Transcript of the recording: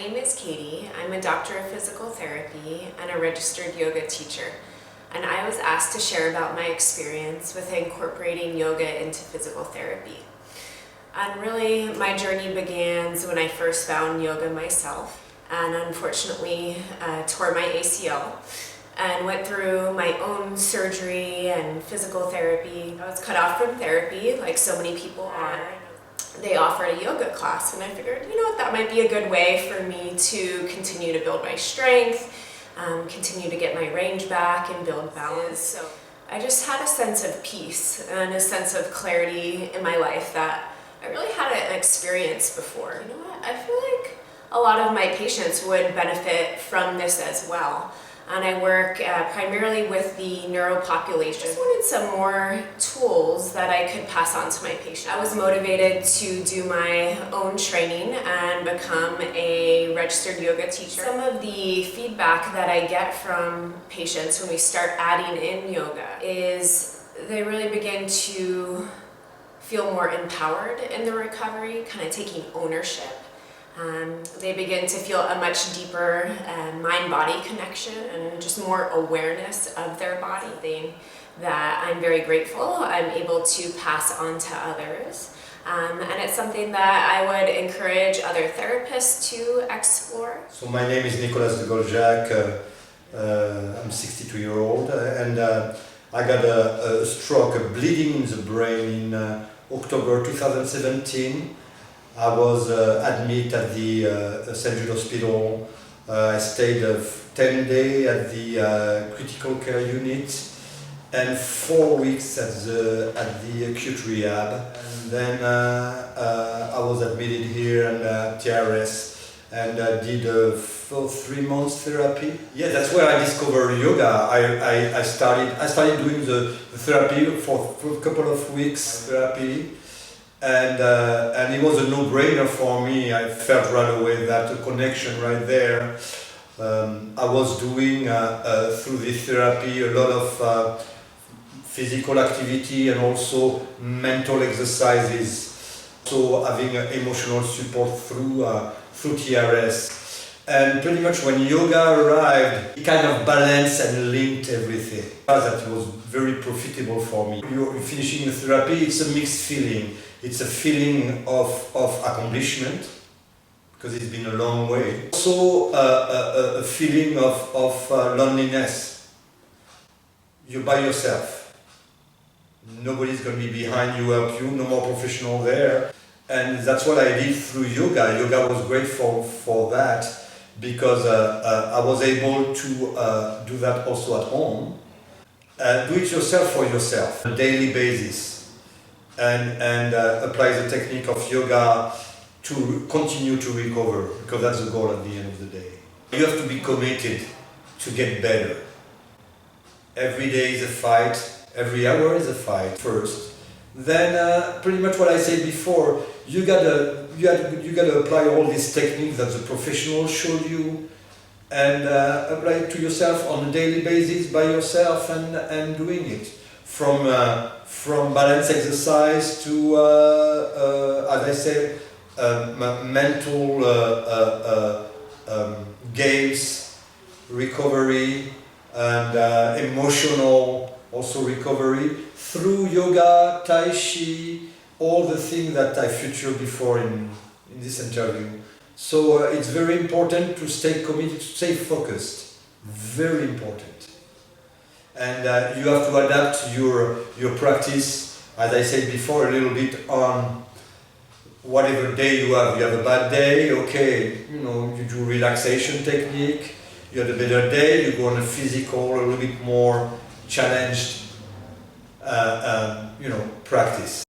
name is Katie. I'm a doctor of physical therapy and a registered yoga teacher. And I was asked to share about my experience with incorporating yoga into physical therapy. And really, my journey began when I first found yoga myself, and unfortunately tore my ACL and went through my own surgery and physical therapy. I was cut off from therapy, like so many people are. They offered a yoga class, and I figured, you know what, that might be a good way for me to continue to build my strength, continue to get my range back and build balance. So I just had a sense of peace and a sense of clarity in my life that I really hadn't experienced before. You know what, I feel like a lot of my patients would benefit from this as well. And I work primarily with the neuro population. I just wanted some more tools that I could pass on to my patients. I was motivated to do my own training and become a registered yoga teacher. Some of the feedback that I get from patients when we start adding in yoga is they really begin to feel more empowered in the recovery, kind of taking ownership. They begin to feel a much deeper mind-body connection and just more awareness of their body, thing that I'm very grateful I'm able to pass on to others. And it's something that I would encourage other therapists to explore. So my name is Nicolas de Goljac. I'm 62-year-old, and I got a stroke, a bleeding in the brain in October 2017. I was admitted at the St. Jude Hospital. I stayed 10 days at the critical care unit and 4 weeks at the acute rehab. And then I was admitted here in TRS and did a 3 months therapy. Yeah, that's where I discovered yoga. I started doing the therapy for a couple of weeks therapy. And it was a no-brainer for me. I felt right away that the connection right there. I was doing through this therapy a lot of physical activity and also mental exercises. So having emotional support through TRS. And pretty much when yoga arrived, it kind of balanced and linked everything. That was very profitable for me. You're finishing the therapy, it's a mixed feeling. It's a feeling of accomplishment, because it's been a long way. Also a feeling of loneliness. You're by yourself. Nobody's going to be behind you, help you, no more professional there. And that's what I did through yoga. Yoga was great for that, because I was able to do that also at home. Do it yourself for yourself, on a daily basis. And apply the technique of yoga to continue to recover, because that's the goal at the end of the day. You have to be committed to get better. Every day is a fight, every hour is a fight first. Then pretty much what I said before, you gotta apply all these techniques that the professionals showed you and apply it to yourself on a daily basis by yourself and doing it. From balance exercise to, as I said, mental games, recovery, and emotional also recovery through yoga, tai chi, all the things that I featured before in this interview. So it's very important to stay committed, to stay focused. Very important. And you have to adapt your practice, as I said before, a little bit on whatever day you have. You have a bad day, okay, you do relaxation technique. You have a better day, you go on a physical, a little bit more challenged, practice.